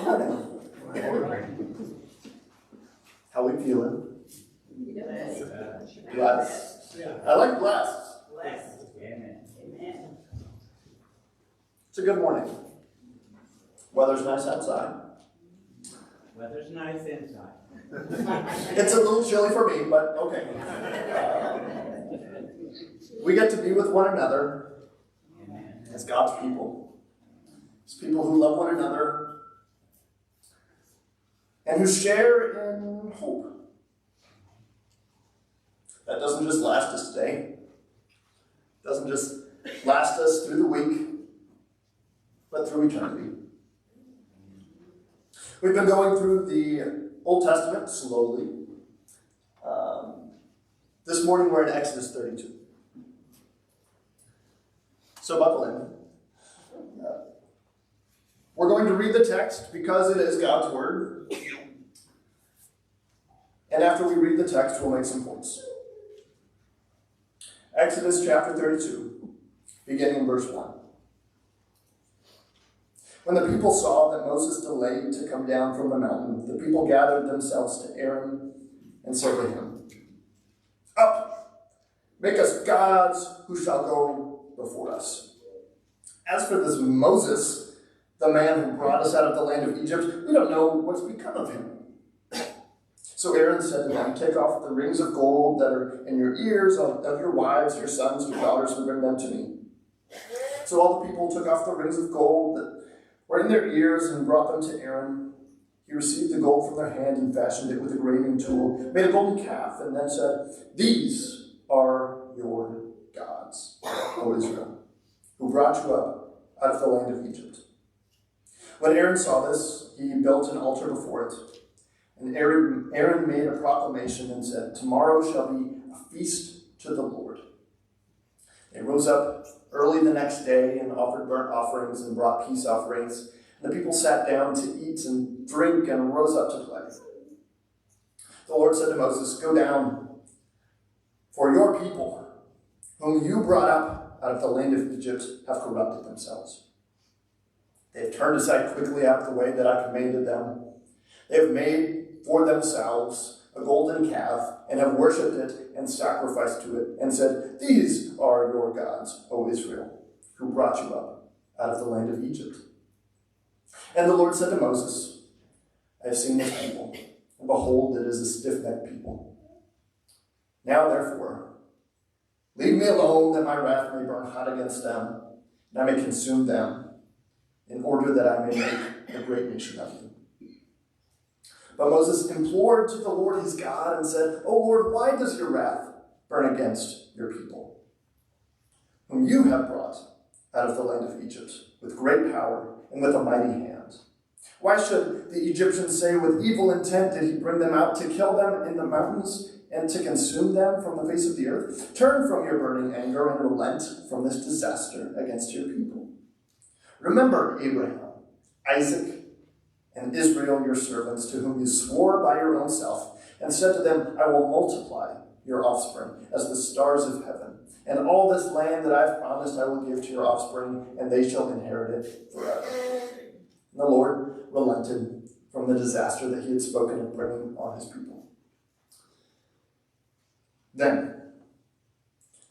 morning. How we feeling? Blessed. I like blessed. Blessed. Amen. It's a good morning. Weather's nice outside. Weather's nice inside. It's a little chilly for me, but okay. We get to be with one another as God's people. As people who love one another and who share in hope. That doesn't just last us today. It doesn't just last us through the week, but through eternity. We've been going through the Old Testament slowly. This morning we're in Exodus 32. So buckle in. We're going to read the text because it is God's Word. And after we read the text, we'll make some points. Exodus chapter 32, beginning in verse 1. When the people saw that Moses delayed to come down from the mountain, the people gathered themselves to Aaron and said to him, "Up, make us gods who shall go before us. As for this Moses, the man who brought us out of the land of Egypt, we don't know what's become of him." So Aaron said to them, "Take off the rings of gold that are in your ears of your wives, your sons, your daughters, and bring them to me." So all the people took off the rings of gold that were in their ears and brought them to Aaron. He received the gold from their hand and fashioned it with a graving tool, made a golden calf, and then said, "These are your gods, O Israel, who brought you up out of the land of Egypt." When Aaron saw this, he built an altar before it. And Aaron made a proclamation and said, "Tomorrow shall be a feast to the Lord." They rose up early the next day and offered burnt offerings and brought peace offerings. And the people sat down to eat and drink and rose up to play. The Lord said to Moses, "Go down, for your people, whom you brought up out of the land of Egypt, have corrupted themselves. They have turned aside quickly out of the way that I commanded them. They have made for themselves a golden calf and have worshipped it and sacrificed to it and said, 'These are your gods, O Israel, who brought you up out of the land of Egypt.' And the Lord said to Moses, 'I have seen this people, and behold, it is a stiff-necked people. Now, therefore, leave me alone that my wrath may burn hot against them, and I may consume them, in order that I may make a great nation of you.' But Moses implored to the Lord his God and said, 'O Lord, why does your wrath burn against your people, whom you have brought out of the land of Egypt with great power and with a mighty hand? Why should the Egyptians say, with evil intent did he bring them out to kill them in the mountains and to consume them from the face of the earth? Turn from your burning anger and relent from this disaster against your people. Remember Abraham, Isaac, and Israel your servants, to whom you swore by your own self, and said to them, I will multiply your offspring as the stars of heaven, and all this land that I have promised I will give to your offspring, and they shall inherit it forever.' And the Lord relented from the disaster that he had spoken of bringing on his people. Then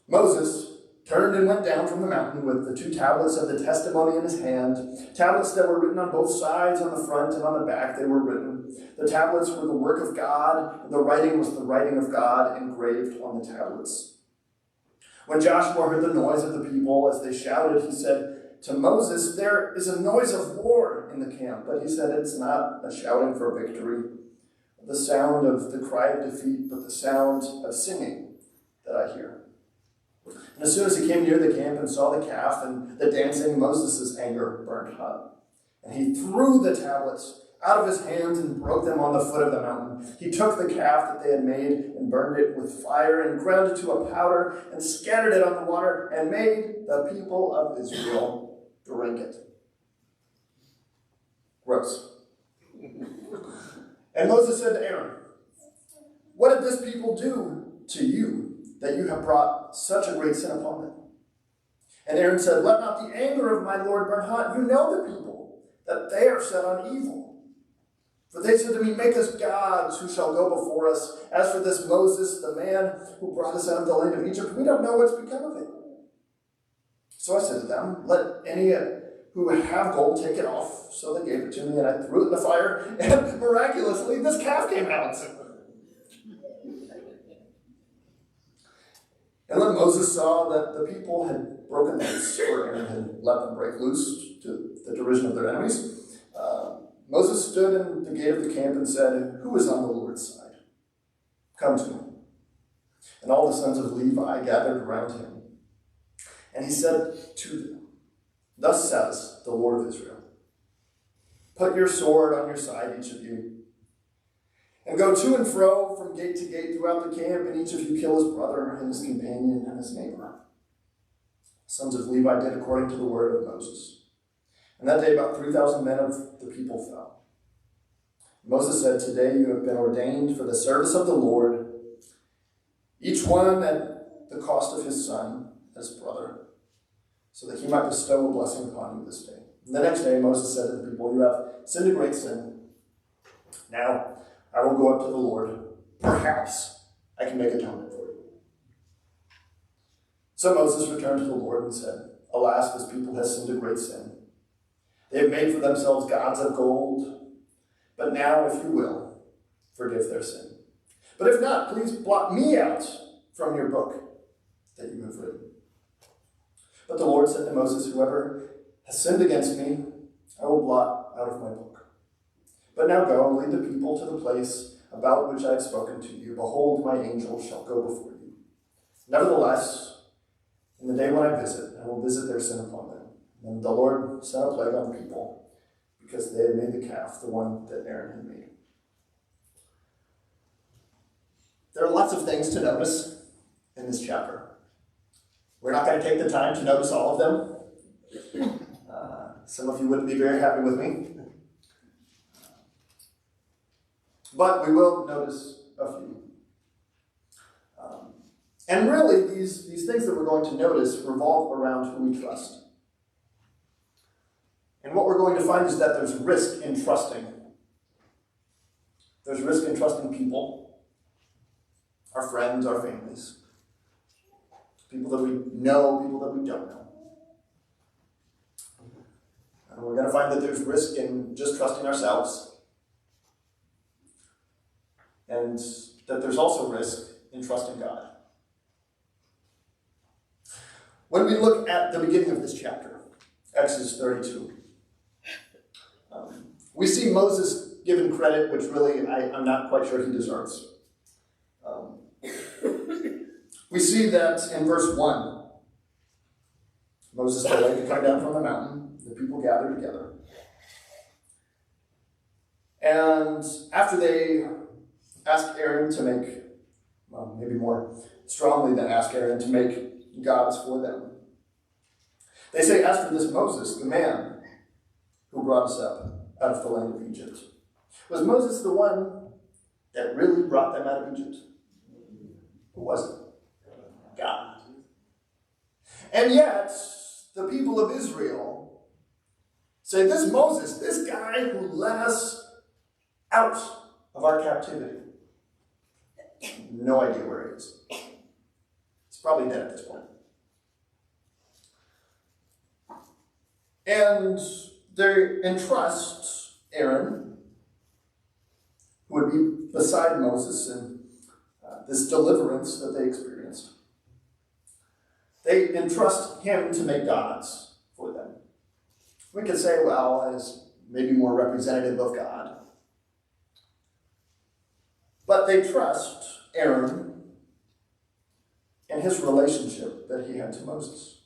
Moses turned and went down from the mountain with the 2 tablets of the testimony in his hand, tablets that were written on both sides, on the front and on the back they were written. The tablets were the work of God, and the writing was the writing of God engraved on the tablets. When Joshua heard the noise of the people as they shouted, he said to Moses, 'There is a noise of war in the camp.' But he said, 'It's not a shouting for victory, the sound of the cry of defeat, but the sound of singing that I hear.' And as soon as he came near the camp and saw the calf and the dancing, Moses' anger burned hot. And he threw the tablets out of his hands and broke them on the foot of the mountain. He took the calf that they had made and burned it with fire and ground it to a powder and scattered it on the water and made the people of Israel drink it." Gross. And Moses said to Aaron, "What did this people do to you, that you have brought such a great sin upon them?" And Aaron said, "Let not the anger of my Lord burn hot. You know the people, that they are set on evil. For they said to me, make us gods who shall go before us. As for this Moses, the man who brought us out of the land of Egypt, we don't know what's become of him. So I said to them, let any who have gold take it off. So they gave it to me, and I threw it in the fire, and miraculously this calf came out. And when Moses saw that the people had broken loose, or Aaron had let them break loose to the derision of their enemies, Moses stood in the gate of the camp and said, who is on the Lord's side? Come to me. And all the sons of Levi gathered around him. And he said to them, thus says the Lord of Israel, put your sword on your side, each of you, and go to and fro from gate to gate throughout the camp, and each of you kill his brother and his companion and his neighbor. The sons of Levi did according to the word of Moses. And that day about 3,000 men of the people fell. Moses said, today you have been ordained for the service of the Lord, each one at the cost of his son, his brother, so that he might bestow a blessing upon you this day. And the next day Moses said to the people, you have sinned a great sin. Now I will go up to the Lord. Perhaps I can make atonement for you. So Moses returned to the Lord and said, alas, this people has sinned a great sin. They have made for themselves gods of gold. But now, if you will, forgive their sin. But if not, please blot me out from your book that you have written. But the Lord said to Moses, whoever has sinned against me, I will blot out of my book. But now go, lead the people to the place about which I have spoken to you. Behold, my angel shall go before you. Nevertheless, in the day when I visit, I will visit their sin upon them. And the Lord sent a plague on the people, because they had made the calf, the one that Aaron had made. There are lots of things to notice in this chapter. We're not going to take the time to notice all of them. Some of you wouldn't be very happy with me. But we will notice a few. And really, these things that we're going to notice revolve around who we trust. And what we're going to find is that there's risk in trusting. There's risk in trusting people, our friends, our families, people that we know, people that we don't know. And we're going to find that there's risk in just trusting ourselves, and that there's also risk in trusting God. When we look at the beginning of this chapter, Exodus 32, we see Moses given credit, which really I'm not quite sure he deserves. We see that in verse 1, Moses delayed to come down from the mountain. The people gathered together. And after they asked Aaron to make, well, maybe more strongly than ask Aaron to make gods for them, they say, as for this Moses, the man who brought us up out of the land of Egypt. Was Moses the one that really brought them out of Egypt? Who was it? God. And yet, the people of Israel say, this Moses, this guy who led us out of our captivity, no idea where he is. He's probably dead at this point. And they entrust Aaron, who would be beside Moses in this deliverance that they experienced. They entrust him to make gods for them. We could say, well, as maybe more representative of God. But they trust Aaron and his relationship that he had to Moses.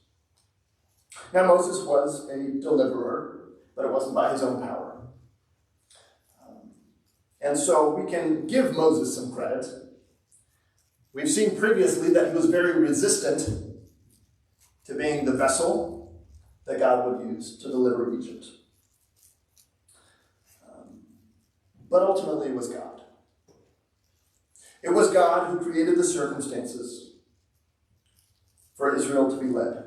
Now, Moses was a deliverer, but it wasn't by his own power. And so we can give Moses some credit. We've seen previously that he was very resistant to being the vessel that God would use to deliver Egypt. But ultimately it was God. It was God who created the circumstances for Israel to be led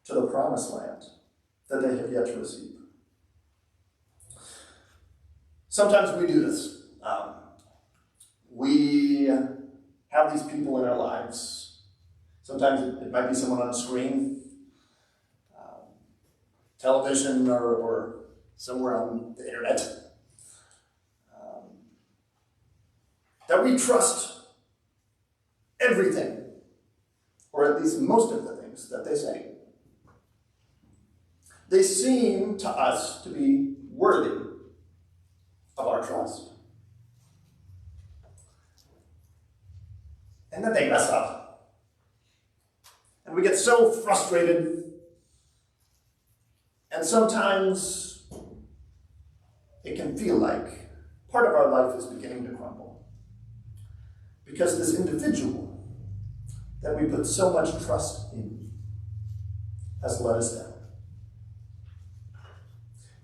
to the promised land that they have yet to receive. Sometimes we do this. We have these people in our lives. Sometimes it might be someone on a screen, television, or somewhere on the internet, that we trust everything, or at least most of the things that they say. They seem to us to be worthy of our trust. And then they mess up. And we get so frustrated. And sometimes it can feel like part of our life is beginning to crumble. Because this individual that we put so much trust in has let us down.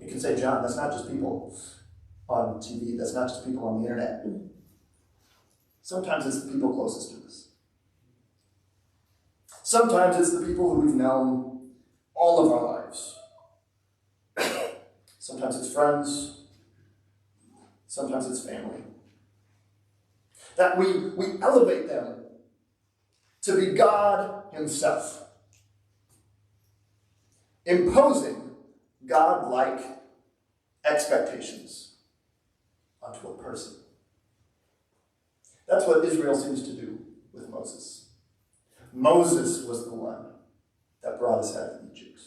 You can say, John, that's not just people on TV, that's not just people on the internet. Sometimes it's the people closest to us. Sometimes it's the people who we've known all of our lives. Sometimes it's friends. Sometimes it's family. That we elevate them to be God himself, imposing God-like expectations onto a person. That's what Israel seems to do with Moses. Moses was the one that brought us out of Egypt.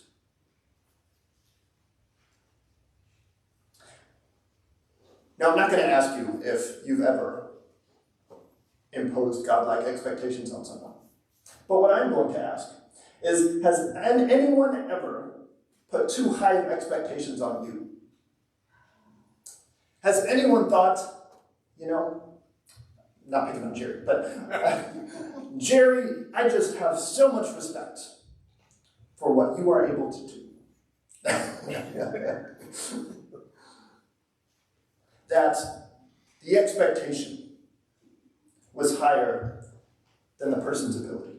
Now, I'm not going to ask you if you've ever imposed God-like expectations on someone. But what I'm going to ask is, has anyone ever put too high of expectations on you? Has anyone thought, not picking on Jerry, but Jerry, I just have so much respect for what you are able to do. That the expectation was higher than the person's ability.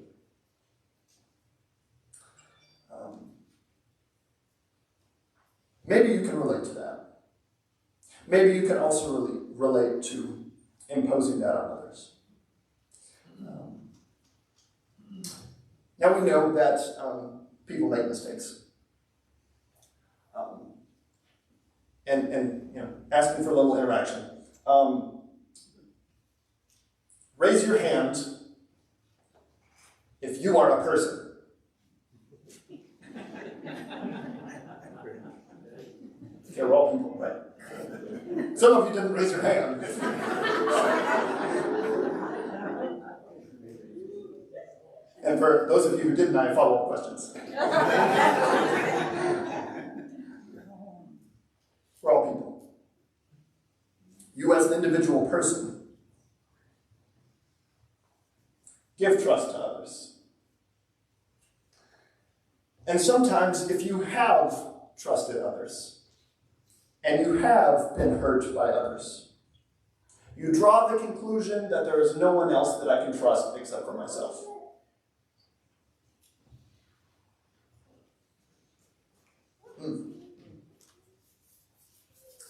Maybe you can relate to that. Maybe you can also relate to imposing that on others. Now we know that people make mistakes. And asking for a little interaction. Raise your hand if you are a person. Okay, we're all people, right? Some of you didn't raise your hand. And for those of you who didn't, I have follow-up questions. We're all people. You as an individual person, give trust to others. And sometimes if you have trusted others, and you have been hurt by others, you draw the conclusion that there is no one else that I can trust except for myself.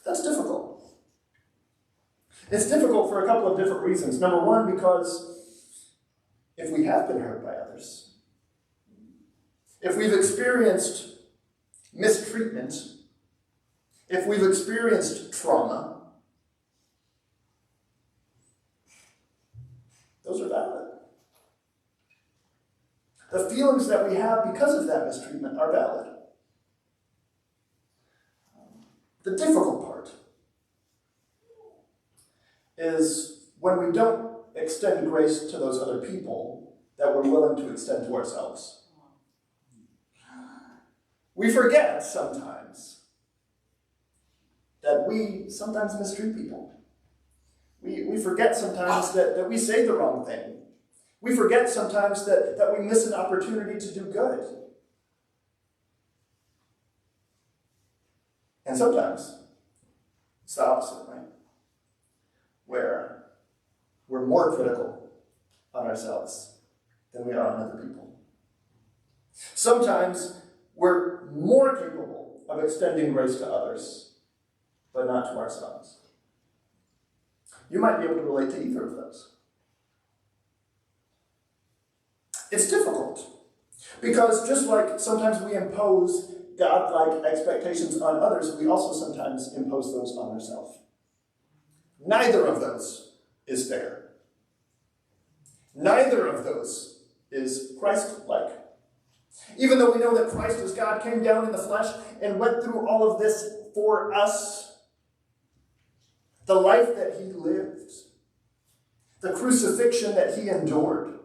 That's difficult. It's difficult for a couple of different reasons. Number one, because if we have been hurt by others, if we've experienced mistreatment, if we've experienced trauma, those are valid. The feelings that we have because of that mistreatment are valid. The difficult part is when we don't extend grace to those other people that we're willing to extend to ourselves. We forget sometimes that we sometimes mistreat people. We forget sometimes that we say the wrong thing. We forget sometimes that we miss an opportunity to do good. And sometimes it's the opposite, right? Where we're more critical on ourselves than we are on other people. Sometimes we're more capable of extending grace to others, but not to ourselves. You might be able to relate to either of those. It's difficult because just like sometimes we impose God-like expectations on others, we also sometimes impose those on ourselves. Neither of those is fair. Neither of those is Christ-like. Even though we know that Christ as God came down in the flesh and went through all of this for us, the life that he lived, the crucifixion that he endured,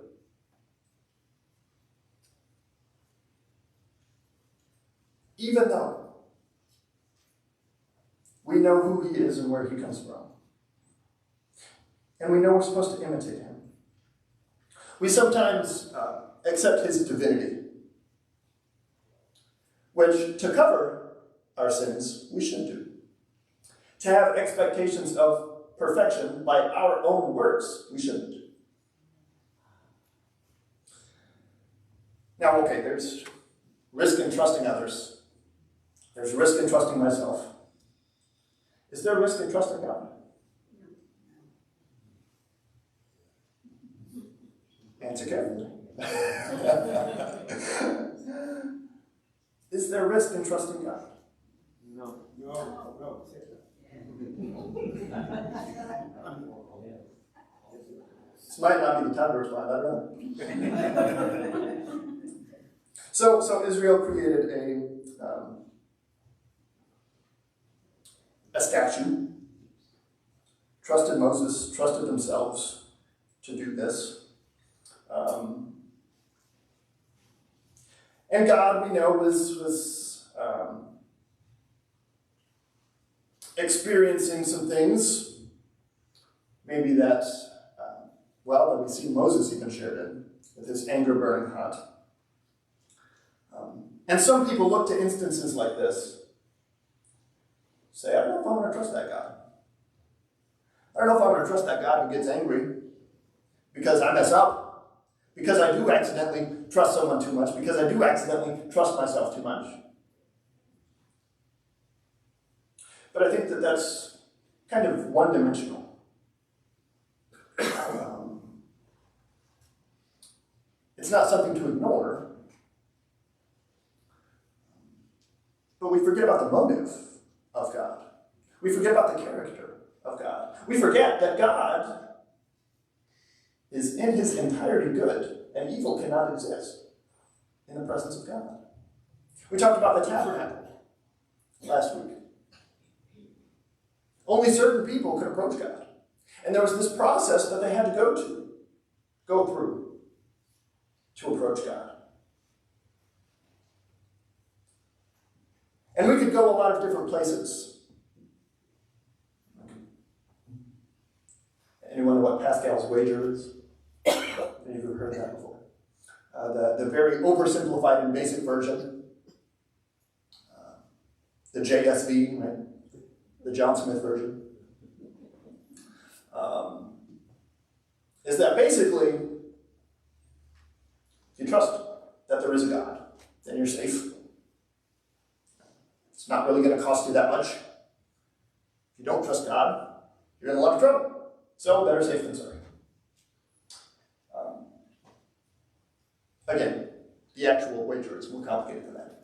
even though we know who he is and where he comes from, and we know we're supposed to imitate him, we sometimes accept his divinity, which, to cover our sins, we should do. To have expectations of perfection by our own works, we shouldn't do. Now, okay, there's risk in trusting others. There's risk in trusting myself. Is there risk in trusting God? Answer carefully. Is there risk in trusting God? No. This might not be the time to respond, I don't know. So Israel created a statue, trusted Moses, trusted themselves to do this. And God, we know, was experiencing some things, maybe that we see Moses even shared in, with his anger burning hot. And some people look to instances like this, say, I don't know if I'm going to trust that God. I don't know if I'm going to trust that God who gets angry because I mess up, because I do accidentally trust someone too much, because I do accidentally trust myself too much. But I think that that's kind of one-dimensional. It's not something to ignore, but we forget about the motive of God. We forget about the character of God. We forget that God is in his entirety good, and evil cannot exist in the presence of God. We talked about the tabernacle last week. Only certain people could approach God. And there was this process that they had to go through to approach God. And we could go a lot of different places. Anyone know what Pascal's wager is? Any of you have heard that before? The very oversimplified and basic version. The JSV, right? The John Smith version. Is that basically, if you trust that there is a God, then you're safe. It's not really going to cost you that much. If you don't trust God, you're in a lot of trouble. So better safe than sorry. Again, the actual wager is more complicated than that.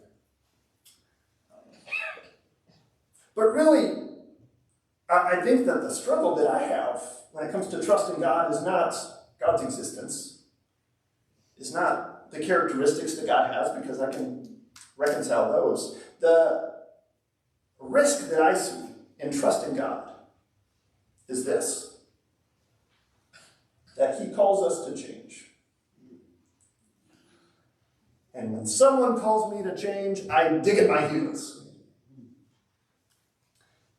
But really, I think that the struggle that I have when it comes to trusting God is not God's existence, is not the characteristics that God has, because I can reconcile those. The risk that I see in trusting God is this, that he calls us to change. And when someone calls me to change, I dig at my heels.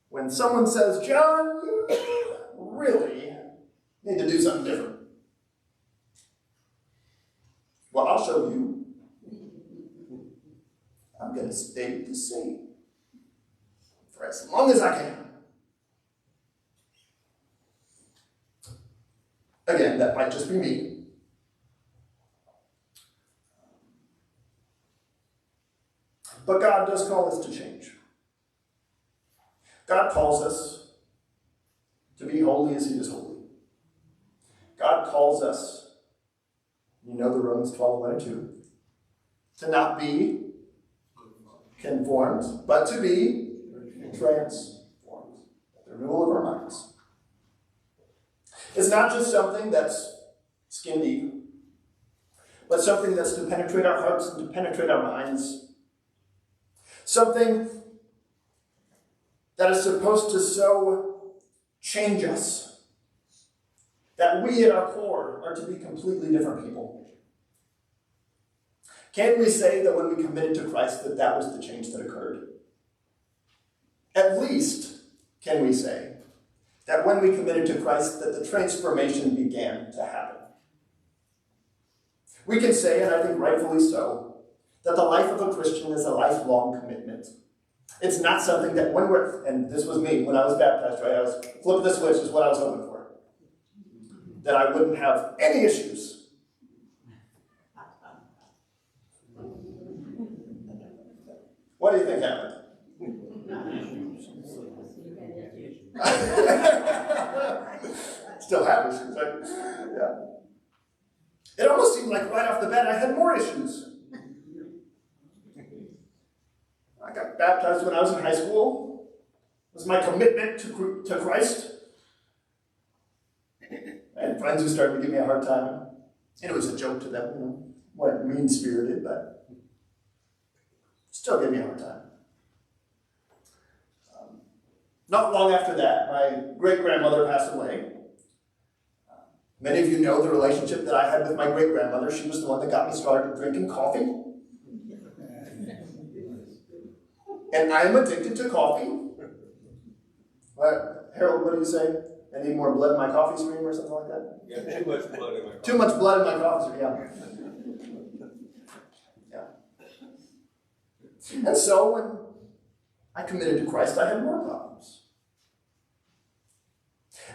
When someone says, John, you really need to do something different. Well, I'll show you. I'm going to stay the same for as long as I can. Again, that might just be me. But God does call us to change. God calls us to be holy as he is holy. God calls us, you know the Romans 12:1-2, to not be conformed, but to be transformed. The renewal of our minds. It's not just something that's skin deep, but something that's to penetrate our hearts and to penetrate our minds. Something that is supposed to so change us that we at our core are to be completely different people. Can we say that when we committed to Christ that was the change that occurred? At least, can we say that when we committed to Christ that the transformation began to happen? We can say, and I think rightfully so, that the life of a Christian is a lifelong commitment. It's not something that when we're, and this was me when I was baptized, right? I was flipping the switch is what I was hoping for. That I wouldn't have any issues. What do you think happened? Still have issues, right? Yeah. It almost seemed like right off the bat I had more issues. I got baptized when I was in high school. It was my commitment to Christ. I had friends who started to give me a hard time. And it was a joke to them, weren't mean-spirited, but still give me a hard time. Not long after that, my great-grandmother passed away. Many of you know the relationship that I had with my great-grandmother. She was the one that got me started drinking coffee. And I am addicted to coffee. What, Harold, what do you say? I need more blood in my coffee stream or something like that? Yeah, too much blood in my coffee. Too much blood in my coffee stream, yeah. And so when I committed to Christ, I had more problems.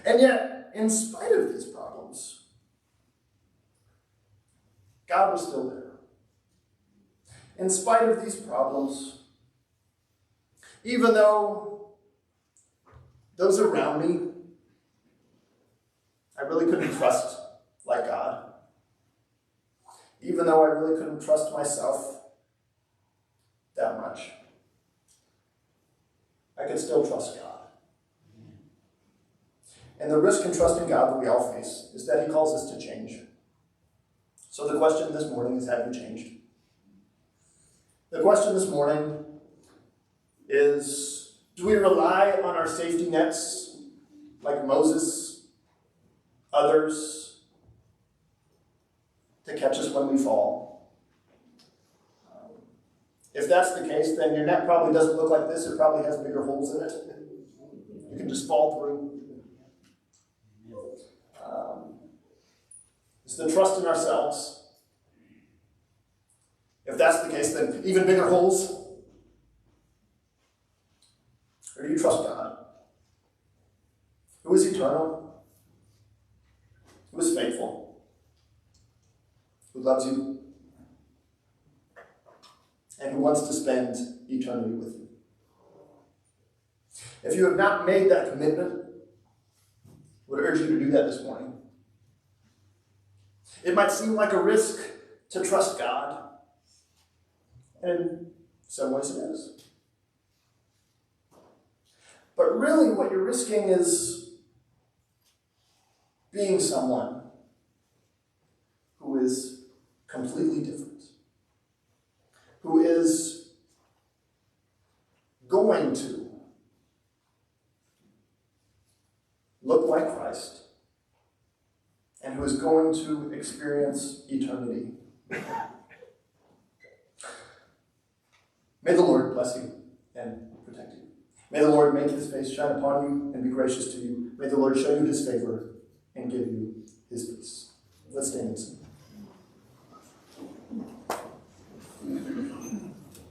And yet, in spite of these problems, God was still there. In spite of these problems, even though those around me, I really couldn't trust like God. Even though I really couldn't trust myself that much, I could still trust God. And the risk in trusting God that we all face is that he calls us to change. So the question this morning is, have you changed? The question this morning is, do we rely on our safety nets like Moses, others, to catch us when we fall? If that's the case, then your net probably doesn't look like this. It probably has bigger holes in it. You can just fall through. It's the trust in ourselves. If that's the case, then even bigger holes. Or do you trust God? Who is eternal? Who is faithful? Who loves you? And who wants to spend eternity with you? If you have not made that commitment, I would urge you to do that this morning. It might seem like a risk to trust God, and in some ways it is. But really what you're risking is being someone who is completely different, who is going to look like Christ, and who is going to experience eternity. May the Lord bless you and protect you. May the Lord make his face shine upon you and be gracious to you. May the Lord show you his favor and give you his peace. Let's stand and sing.